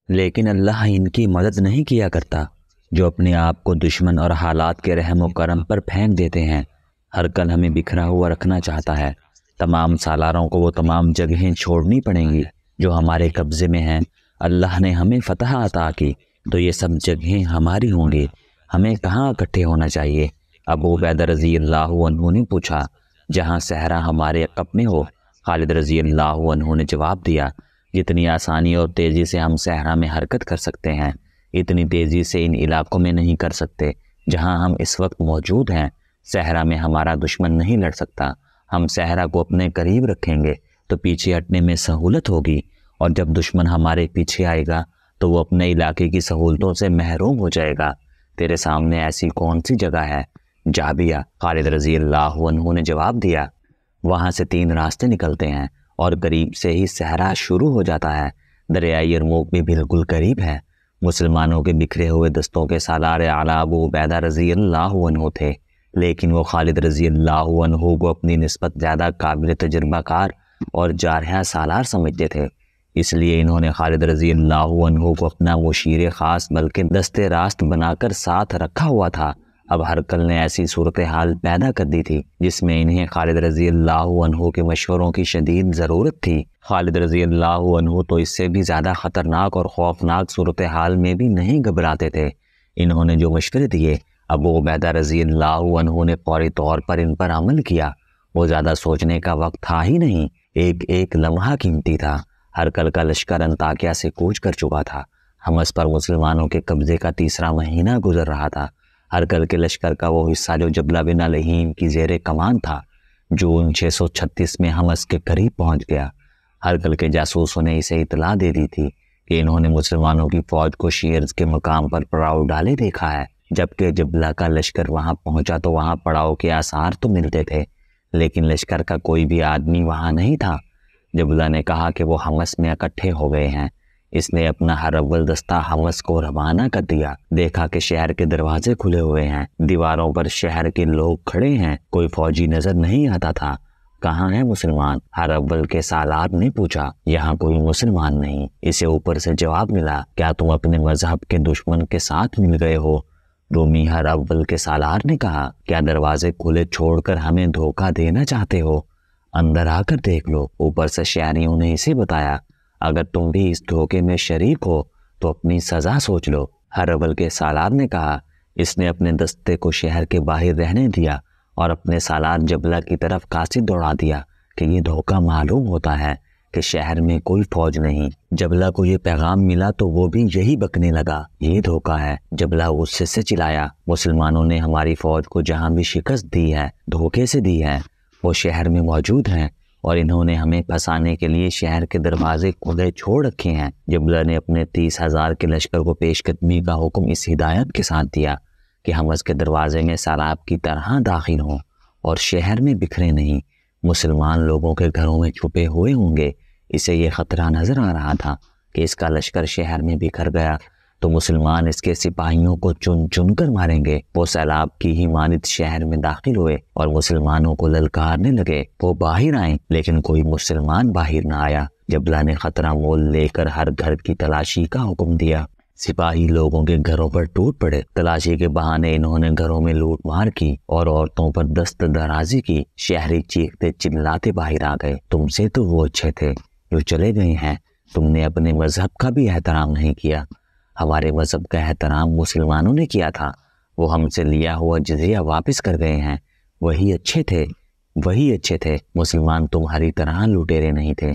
لیکن اللہ ان کی مدد نہیں کیا کرتا جو اپنے آپ کو دشمن اور حالات کے رحم و کرم پر پھینک دیتے ہیں۔ ہر کل ہمیں بکھرا ہوا رکھنا چاہتا ہے۔ تمام سالاروں کو وہ تمام جگہیں چھوڑنی پڑیں گی جو ہمارے قبضے میں ہیں۔ اللہ نے ہمیں فتح عطا کی تو یہ سب جگہیں ہماری ہوں گی۔ ہمیں کہاں اکٹھے ہونا چاہیے؟ ابو عبیدہ رضی اللہ عنہ نے پوچھا۔ جہاں صحرا ہمارے عقب میں ہو۔ خالد رضی اللہ عنہ نے جواب دیا، جتنی آسانی اور تیزی سے ہم صحرا میں حرکت کر سکتے ہیں اتنی تیزی سے ان علاقوں میں نہیں کر سکتے جہاں ہم اس وقت موجود ہیں۔ صحرا میں ہمارا دشمن نہیں لڑ سکتا۔ ہم صحرا کو اپنے قریب رکھیں گے تو پیچھے ہٹنے میں سہولت ہوگی، اور جب دشمن ہمارے پیچھے آئے گا تو وہ اپنے علاقے کی سہولتوں سے محروم ہو جائے گا۔ تیرے سامنے ایسی کون سی جگہ ہے؟ جابیہ، خالد رضی اللہ عنہ نے جواب دیا، وہاں سے 3 راستے نکلتے ہیں اور قریب سے ہی صحرا شروع ہو جاتا ہے۔ دریائے یرموک بھی بالکل قریب ہے۔ مسلمانوں کے بکھرے ہوئے دستوں کے سالار اعلیٰ ابو عبیدہ رضی اللہ عنہ تھے، لیکن وہ خالد رضی اللہ عنہ کو اپنی نسبت زیادہ قابل تجربہ کار اور جارحہ سالار سمجھتے تھے، اس لیے انہوں نے خالد رضی اللہ عنہ کو اپنا مشیر خاص بلکہ دست راست بنا کر ساتھ رکھا ہوا تھا۔ اب ہرقل نے ایسی صورتحال پیدا کر دی تھی جس میں انہیں خالد رضی اللہ عنہ کے مشوروں کی شدید ضرورت تھی۔ خالد رضی اللہ عنہ تو اس سے بھی زیادہ خطرناک اور خوفناک صورتحال میں بھی نہیں گھبراتے تھے۔ انہوں نے جو مشورے دیے ابو عبیدہ رضی اللہ عنہ نے فوری طور پر ان پر عمل کیا۔ وہ زیادہ سوچنے کا وقت تھا ہی نہیں، ایک ایک لمحہ قیمتی تھا۔ ہرقل کا لشکر انطاکیہ سے کوچ کر چکا تھا۔ حمص پر مسلمانوں کے قبضے کا 3واں مہینہ گزر رہا تھا۔ ہرقل کے لشکر کا وہ حصہ جو جبلہ بن لہیم کی زیر کمان تھا، جون 636 میں حمص کے قریب پہنچ گیا۔ ہرقل کے جاسوسوں نے اسے اطلاع دے دی تھی کہ انہوں نے مسلمانوں کی فوج کو شیرز کے مقام پر پڑاؤ ڈالے دیکھا ہے۔ جبکہ جبلہ کا لشکر وہاں پہنچا تو وہاں پڑاؤ کے آثار تو ملتے تھے، لیکن لشکر کا کوئی بھی آدمی وہاں نہیں تھا۔ جبلہ نے کہا کہ وہ حمص میں اکٹھے ہو گئے ہیں۔ اس نے اپنا ہر اول دستہ حمص کو روانہ کر دیا۔ دیکھا کہ شہر کے دروازے کھلے ہوئے ہیں، دیواروں پر شہر کے لوگ کھڑے ہیں، کوئی فوجی نظر نہیں آتا تھا۔ کہاں ہے مسلمان؟ ہر اول کے سالار نے پوچھا۔ یہاں کوئی مسلمان نہیں، اسے اوپر سے جواب ملا۔ کیا تم اپنے مذہب کے دشمن کے ساتھ مل گئے ہو؟ رومی ہر اول کے سالار نے کہا، کیا دروازے کھلے چھوڑ کر ہمیں دھوکہ دینا چاہتے ہو؟ اندر آ کر دیکھ لو۔ اوپر سے شہریوں نے اسے بتایا، اگر تم بھی اس دھوکے میں شریک ہو تو اپنی سزا سوچ لو۔ ہر اول کے سالار نے کہا۔ اس نے اپنے دستے کو شہر کے باہر رہنے دیا اور اپنے سالار جبلہ کی طرف قاصد دوڑا دیا کہ یہ دھوکہ معلوم ہوتا ہے کہ شہر میں کوئی فوج نہیں۔ جبلہ کو یہ پیغام ملا تو وہ بھی یہی بکنے لگا، یہ دھوکہ ہے۔ جبلہ غصے سے چلایا، مسلمانوں نے ہماری فوج کو جہاں بھی شکست دی ہے دھوکے سے دی ہے۔ وہ شہر میں موجود ہیں اور انہوں نے ہمیں پھنسانے کے لیے شہر کے دروازے کھلے چھوڑ رکھے ہیں۔ جبلہ نے اپنے 30,000 کے لشکر کو پیش قدمی کا حکم اس ہدایت کے ساتھ دیا کہ حمص کے دروازے میں سیلاب کی طرح داخل ہوں اور شہر میں بکھرے نہیں۔ مسلمان لوگوں کے گھروں میں چھپے ہوئے ہوں گے۔ اسے یہ خطرہ نظر آ رہا تھا کہ اس کا لشکر شہر میں بکھر گیا تو مسلمان اس کے سپاہیوں کو چن چن کر ماریں گے۔ وہ سیلاب کی ہی مانند شہر میں داخل ہوئے اور مسلمانوں کو للکارنے لگے۔ وہ باہر آئیں لیکن کوئی مسلمان باہر نہ آیا۔ جبلہ نے خطرہ مول لے کر ہر گھر کی تلاشی کا حکم دیا۔ سپاہی لوگوں کے گھروں پر ٹوٹ پڑے۔ تلاشی کے بہانے انہوں نے گھروں میں لوٹ مار کی اور عورتوں پر دست درازی کی۔ شہری چیختے چلاتے باہر آ گئے، تم سے تو وہ اچھے تھے جو چلے گئے ہیں، تم نے اپنے مذہب کا بھی احترام نہیں کیا۔ ہمارے مذہب کا احترام مسلمانوں نے کیا تھا، وہ ہم سے لیا ہوا جزیہ واپس کر گئے ہیں، وہی اچھے تھے۔ مسلمان تمہاری طرح لٹیرے نہیں تھے۔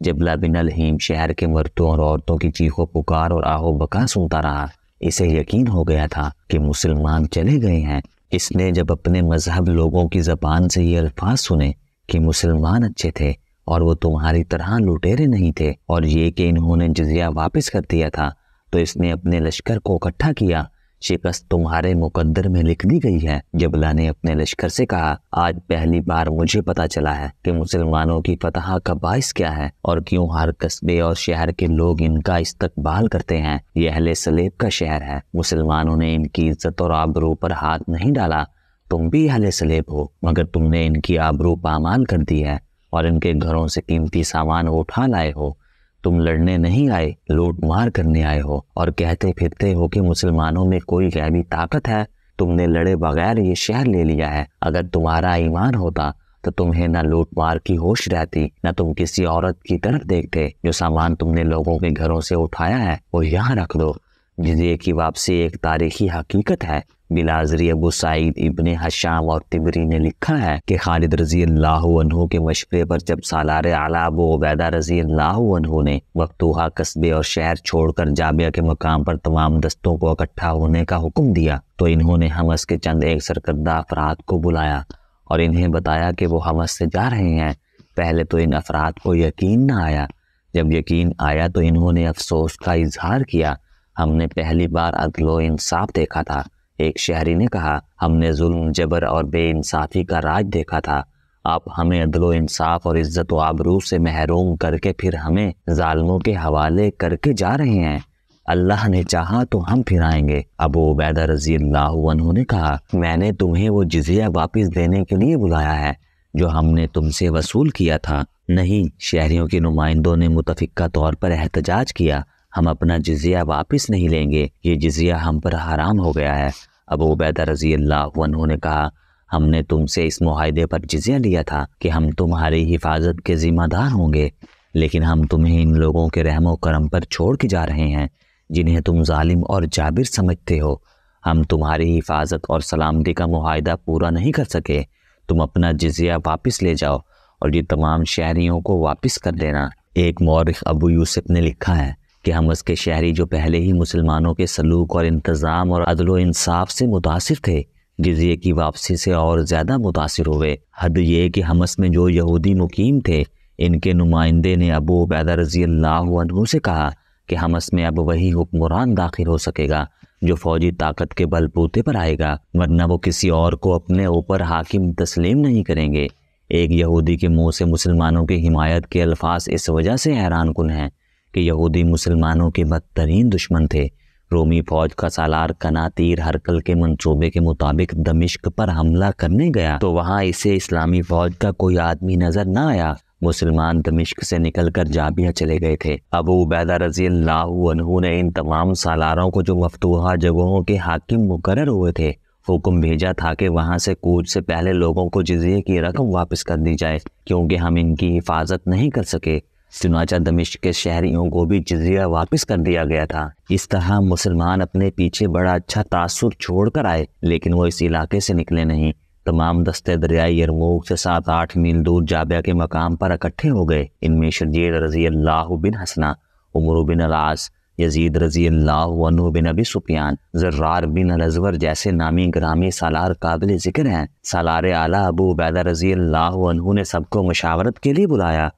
جبلہ بن لہیم شہر کے مردوں اور عورتوں کی چیخ و پکار اور آہ و بکا سنتا رہا۔ اسے یقین ہو گیا تھا کہ مسلمان چلے گئے ہیں۔ اس نے جب اپنے مذہب لوگوں کی زبان سے یہ الفاظ سنے کہ مسلمان اچھے تھے اور وہ تمہاری طرح لٹیرے نہیں تھے، اور یہ کہ انہوں نے جزیہ واپس کر دیا تھا، تو اس نے اپنے لشکر کو اکٹھا کیا۔ شکست تمہارے مقدر میں لکھ دی گئی ہے۔ جبلہ نے اپنے لشکر سے کہا، آج پہلی بار مجھے پتا چلا ہے کہ مسلمانوں کی فتح کا باعث کیا ہے اور کیوں ہر قصبے اور شہر کے لوگ ان کا استقبال کرتے ہیں۔ یہ اہل سلیب کا شہر ہے، مسلمانوں نے ان کی عزت اور آبرو پر ہاتھ نہیں ڈالا۔ تم بھی اہل سلیب ہو، مگر تم نے ان کی آبرو پامال کر دی ہے اور ان کے گھروں سے قیمتی سامان اٹھا لائے ہو۔ تم لڑنے نہیں آئے، لوٹ مار کرنے آئے ہو، اور کہتے پھرتے ہو کہ مسلمانوں میں کوئی غیبی طاقت ہے۔ تم نے لڑے بغیر یہ شہر لے لیا ہے۔ اگر تمہارا ایمان ہوتا تو تمہیں نہ لوٹ مار کی ہوش رہتی، نہ تم کسی عورت کی طرف دیکھتے۔ جو سامان تم نے لوگوں کے گھروں سے اٹھایا ہے وہ یہاں رکھ دو۔ جزیے کی واپسی ایک تاریخی حقیقت ہے۔ بلازری ابو سعید ابن حشام اور طبری نے لکھا ہے کہ خالد رضی اللہ عنہ کے مشورے پر جب سالار اعلیٰ ابو عبیدہ رضی اللہ عنہ نے مفتوحہ قصبے اور شہر چھوڑ کر جابیہ کے مقام پر تمام دستوں کو اکٹھا ہونے کا حکم دیا تو انہوں نے حمص کے چند ایک سرکردہ افراد کو بلایا اور انہیں بتایا کہ وہ حمص سے جا رہے ہیں۔ پہلے تو ان افراد کو یقین نہ آیا۔ جب یقین آیا تو انہوں نے افسوس کا اظہار کیا، ہم نے پہلی بار عدل و انصاف دیکھا تھا۔ ایک شہری نے کہا، ہم نے ظلم، جبر اور بے انصافی کا راج دیکھا تھا۔ آپ ہمیں عدل و انصاف اور عزت و آبرو سے محروم کر کے پھر ہمیں ظالموں کے حوالے کر کے جا رہے ہیں۔ اللہ نے چاہا تو ہم پھر آئیں گے۔ ابو عبیدہ رضی اللہ عنہ نے کہا، میں نے تمہیں وہ جزیہ واپس دینے کے لیے بلایا ہے جو ہم نے تم سے وصول کیا تھا۔ نہیں، شہریوں کے نمائندوں نے متفقہ طور پر احتجاج کیا، ہم اپنا جزیہ واپس نہیں لیں گے، یہ جزیہ ہم پر حرام ہو گیا ہے۔ ابو عبیدہ رضی اللہ عنہ نے کہا، ہم نے تم سے اس معاہدے پر جزیہ لیا تھا کہ ہم تمہاری حفاظت کے ذمہ دار ہوں گے، لیکن ہم تمہیں ان لوگوں کے رحم و کرم پر چھوڑ کے جا رہے ہیں جنہیں تم ظالم اور جابر سمجھتے ہو۔ ہم تمہاری حفاظت اور سلامتی کا معاہدہ پورا نہیں کر سکے، تم اپنا جزیہ واپس لے جاؤ اور یہ تمام شہریوں کو واپس کر دینا۔ ایک مورخ ابو یوسف نے لکھا ہے کہ حمص کے شہری جو پہلے ہی مسلمانوں کے سلوک اور انتظام اور عدل و انصاف سے متاثر تھے، جزیے کی واپسی سے اور زیادہ متاثر ہوئے۔ حد یہ کہ حمص میں جو یہودی مقیم تھے، ان کے نمائندے نے ابو عبیدہ رضی اللہ عنہ سے کہا کہ حمص میں اب وہی حکمران داخل ہو سکے گا جو فوجی طاقت کے بل بوتے پر آئے گا، ورنہ وہ کسی اور کو اپنے اوپر حاکم تسلیم نہیں کریں گے۔ ایک یہودی کے منہ سے مسلمانوں کی حمایت کے الفاظ اس وجہ سے حیران کن ہیں کہ یہودی مسلمانوں کے بدترین دشمن تھے۔ رومی فوج کا سالار قناطیر ہرقل کے منصوبے کے مطابق دمشق پر حملہ کرنے گیا تو وہاں اسے اسلامی فوج کا کوئی آدمی نظر نہ آیا۔ مسلمان دمشق سے نکل کر جابیہ چلے گئے تھے۔ ابو عبیدہ رضی اللہ عنہ نے ان تمام سالاروں کو جو مفتوحہ جگہوں کے حاکم مقرر ہوئے تھے حکم بھیجا تھا کہ وہاں سے کوچ سے پہلے لوگوں کو جزیے کی رقم واپس کر دی جائے، کیونکہ ہم ان کی حفاظت نہیں کر سکے۔ چنانچہ دمشق کے شہریوں کو بھی جزیہ واپس کر دیا گیا تھا۔ اس طرح مسلمان اپنے پیچھے بڑا اچھا تاثر چھوڑ کر آئے، لیکن وہ اس علاقے سے نکلے نہیں۔ تمام دستے دریائے یرموک سے 7-8 میل دور جابیہ کے مقام پر اکٹھے ہو گئے۔ ان میں شرجیل رضی اللہ بن حسنہ، عمرو بن العاص، یزید رضی اللہ عنہ بن ابی سفیان، زرار بن الازور جیسے نامی گرامی سالار قابل ذکر ہیں۔ سالار اعلیٰ ابو عبیدہ رضی اللہ عنہ نے سب کو مشاورت کے لیے بلایا۔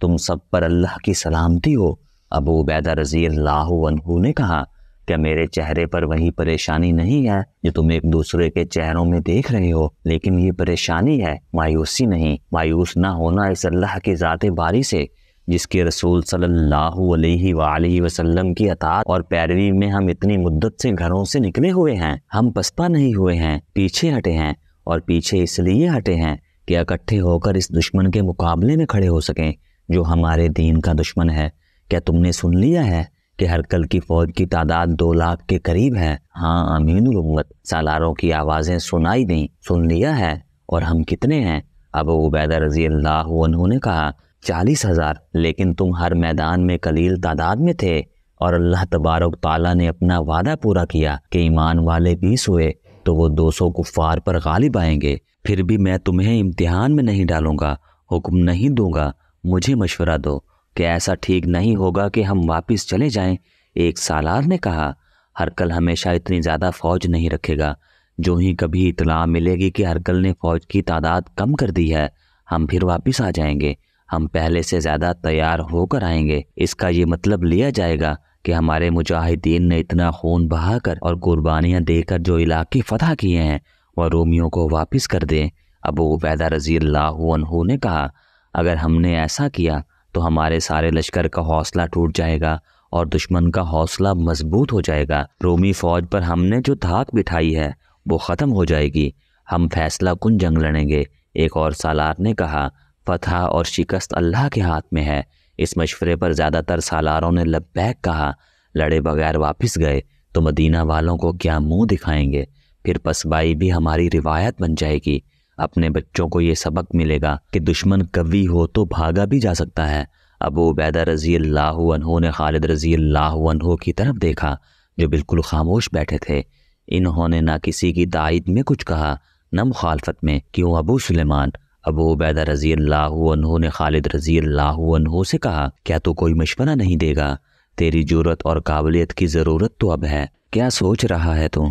تم سب پر اللہ کی سلامتی ہو۔ ابو عبیدہ رضی اللہ عنہ نے کہا، کیا میرے چہرے پر وہی پریشانی نہیں ہے جو تم ایک دوسرے کے چہروں میں دیکھ رہے ہو؟ لیکن یہ پریشانی ہے، مایوسی نہیں۔ مایوس نہ ہونا اس اللہ کی ذات باری سے جس کے رسول صلی اللہ علیہ وآلہ وسلم کی اطاعت اور پیروی میں ہم اتنی مدت سے گھروں سے نکلے ہوئے ہیں۔ ہم پسپا نہیں ہوئے ہیں، پیچھے ہٹے ہیں، اور پیچھے اس لیے ہٹے ہیں کہ اکٹھے ہو کر اس دشمن کے مقابلے میں کھڑے ہو سکیں جو ہمارے دین کا دشمن ہے۔ کیا تم نے سن لیا ہے کہ ہرقل کی فوج کی تعداد 2 لاکھ کے قریب ہے؟ ہاں امین الامت، سالاروں کی آوازیں سنائی دیں۔ سن لیا ہے؟ اور ہم کتنے ہیں؟ ابو عبیدہ رضی اللہ عنہ نے کہا، 40,000، لیکن تم ہر میدان میں قلیل تعداد میں تھے، اور اللہ تبارک تعالیٰ نے اپنا وعدہ پورا کیا کہ ایمان والے 20 ہوئے تو وہ 200 کفار پر غالب آئیں گے۔ پھر بھی میں تمہیں امتحان میں نہیں ڈالوں گا، حکم نہیں دوں گا، مجھے مشورہ دو کہ ایسا ٹھیک نہیں ہوگا کہ ہم واپس چلے جائیں۔ ایک سالار نے کہا، ہرقل ہمیشہ اتنی زیادہ فوج نہیں رکھے گا۔ جو ہی کبھی اطلاع ملے گی کہ ہرقل نے فوج کی تعداد کم کر دی ہے، ہم پھر واپس آ جائیں گے۔ ہم پہلے سے زیادہ تیار ہو کر آئیں گے۔ اس کا یہ مطلب لیا جائے گا کہ ہمارے مجاہدین نے اتنا خون بہا کر اور قربانیاں دے کر جو علاقے فتح کیے ہیں وہ رومیوں کو واپس کر دیں۔ ابو عبیدہ رضی اللہ عنہ نے کہا، اگر ہم نے ایسا کیا تو ہمارے سارے لشکر کا حوصلہ ٹوٹ جائے گا اور دشمن کا حوصلہ مضبوط ہو جائے گا۔ رومی فوج پر ہم نے جو دھاک بٹھائی ہے وہ ختم ہو جائے گی۔ ہم فیصلہ کن جنگ لڑیں گے۔ ایک اور سالار نے کہا، فتح اور شکست اللہ کے ہاتھ میں ہے، اس مشورے پر زیادہ تر سالاروں نے لبیک کہا۔ لڑے بغیر واپس گئے تو مدینہ والوں کو کیا منہ دکھائیں گے؟ پھر پسبائی بھی ہماری روایت بن جائے گی۔ اپنے بچوں کو یہ سبق ملے گا کہ دشمن قوی ہو تو بھاگا بھی جا سکتا ہے۔ ابو عبیدہ رضی اللہ عنہ نے خالد رضی اللہ عنہ کی طرف دیکھا جو بالکل خاموش بیٹھے تھے۔ انہوں نے نہ کسی کی تائید میں کچھ کہا نہ مخالفت میں۔ کیوں ابو سلیمان؟ ابو عبیدہ رضی اللہ عنہ نے خالد رضی اللہ عنہ سے کہا، کیا تو کوئی مشورہ نہیں دے گا؟ تیری جرأت اور قابلیت کی ضرورت تو اب ہے۔ کیا سوچ رہا ہے تو؟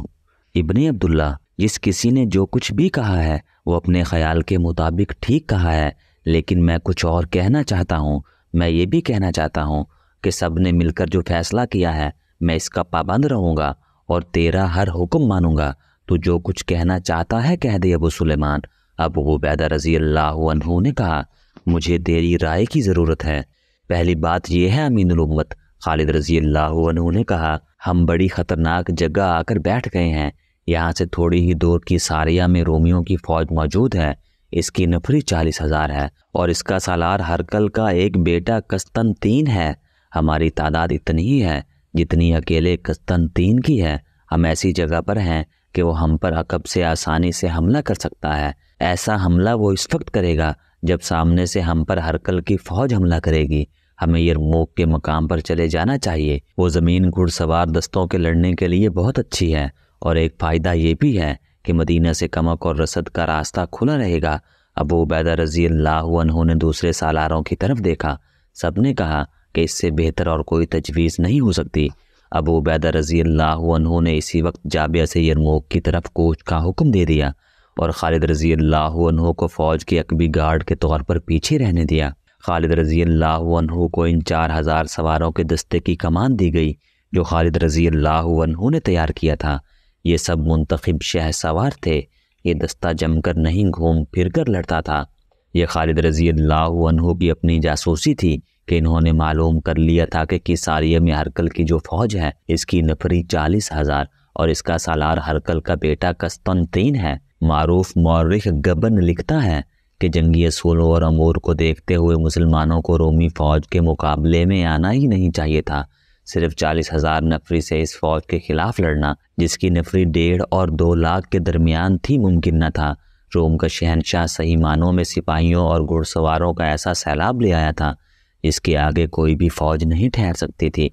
ابن عبداللہ، جس کسی نے جو کچھ بھی کہا ہے وہ اپنے خیال کے مطابق ٹھیک کہا ہے، لیکن میں کچھ اور کہنا چاہتا ہوں۔ میں یہ بھی کہنا چاہتا ہوں کہ سب نے مل کر جو فیصلہ کیا ہے میں اس کا پابند رہوں گا اور تیرا ہر حکم مانوں گا۔ تو جو کچھ کہنا چاہتا ہے کہہ دے ابو سلیمان۔ ابو عبیدہ رضی اللہ عنہ نے کہا، مجھے تیری رائے کی ضرورت ہے۔ پہلی بات یہ ہے امین الامت، خالد رضی اللہ عنہ نے کہا، ہم بڑی خطرناک جگہ آ کر بیٹھ گئے ہیں۔ یہاں سے تھوڑی ہی دور کی ساریہ میں رومیوں کی فوج موجود ہے۔ اس کی نفری 40,000 ہے اور اس کا سالار ہرقل کا ایک بیٹا قسطنطین ہے۔ ہماری تعداد اتنی ہی ہے جتنی اکیلے قسطنطین کی ہے۔ ہم ایسی جگہ پر ہیں کہ وہ ہم پر عقب سے آسانی سے حملہ کر سکتا ہے۔ ایسا حملہ وہ اس وقت کرے گا جب سامنے سے ہم پر ہرقل کی فوج حملہ کرے گی۔ ہمیں یرموک کے مقام پر چلے جانا چاہیے۔ وہ زمین گھڑ سوار دستوں کے لڑنے کے لیے بہت اچھی ہے، اور ایک فائدہ یہ بھی ہے کہ مدینہ سے کمک اور رسد کا راستہ کھلا رہے گا۔ ابو عبیدہ رضی اللہ عنہ نے دوسرے سالاروں کی طرف دیکھا۔ سب نے کہا کہ اس سے بہتر اور کوئی تجویز نہیں ہو سکتی۔ ابو عبیدہ رضی اللہ عنہ نے اسی وقت جابیہ سے یرموک کی طرف کوچ کا حکم دے دیا اور خالد رضی اللہ عنہ کو فوج کے عقبی گارڈ کے طور پر پیچھے رہنے دیا۔ خالد رضی اللہ عنہ کو ان 4,000 سواروں کے دستے کی کمان دی گئی جو خالد رضی اللہ عنہ نے تیار کیا تھا۔ یہ سب منتخب شہ سوار تھے۔ یہ دستہ جم کر نہیں گھوم پھر کر لڑتا تھا۔ یہ خالد رضی اللہ عنہ کی اپنی جاسوسی تھی کہ انہوں نے معلوم کر لیا تھا کہ کیساریہ میں ہرقل کی جو فوج ہے اس کی نفری 40,000 اور اس کا سالار ہرقل کا بیٹا قسطنطین ہے۔ معروف مورخ گبن لکھتا ہے کہ جنگی اصولوں اور امور کو دیکھتے ہوئے مسلمانوں کو رومی فوج کے مقابلے میں آنا ہی نہیں چاہیے تھا۔ صرف 40,000 نفری سے اس فوج کے خلاف لڑنا جس کی نفری 1.5 اور 2 لاکھ کے درمیان تھی ممکن نہ تھا۔ روم کا شہنشاہ صحیح معنوں میں سپاہیوں اور گھڑ سواروں کا ایسا سیلاب لے آیا تھا اس کے آگے کوئی بھی فوج نہیں ٹھہر سکتی تھی،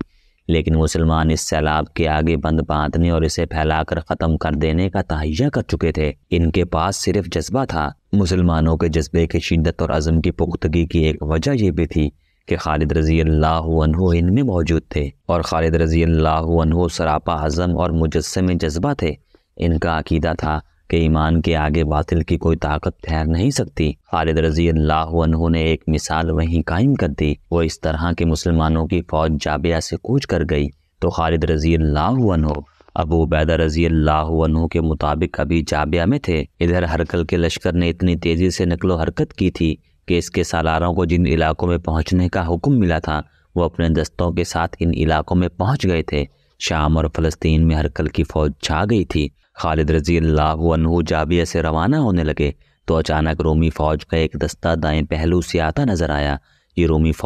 لیکن مسلمان اس سیلاب کے آگے بند باندھنے اور اسے پھیلا کر ختم کر دینے کا تہیہ کر چکے تھے۔ ان کے پاس صرف جذبہ تھا۔ مسلمانوں کے جذبے کی شدت اور عزم کی پختگی کی ایک وجہ یہ بھی تھی کہ خالد رضی اللہ عنہ ان میں موجود تھے، اور خالد رضی اللہ عنہ سراپا عزم اور مجسم جذبہ تھے۔ ان کا عقیدہ تھا کہ ایمان کے آگے باطل کی کوئی طاقت ٹھہر نہیں سکتی۔ خالد رضی اللہ عنہ نے ایک مثال وہیں قائم کر دی۔ وہ اس طرح کہ مسلمانوں کی فوج جابیہ سے کوچ کر گئی تو خالد رضی اللہ عنہ ابو عبیدہ رضی اللہ عنہ کے مطابق ابھی جابیہ میں تھے۔ ادھر ہرقل کے لشکر نے اتنی تیزی سے نقل و حرکت کی تھی کہ اس کے سالاروں کو جن علاقوں میں پہنچنے کا حکم ملا تھا وہ اپنے دستوں کے ساتھ ان علاقوں میں پہنچ گئے تھے۔ شام اور فلسطین میں ہرقل کی فوج چھا گئی تھی۔ خالد رضی اللہ عنہ جابیہ سے روانہ ہونے لگے تو اچانک رومی فوج کا ایک دستہ دائیں پہلو سے آتا نظر آیا۔ یہ رومی فوج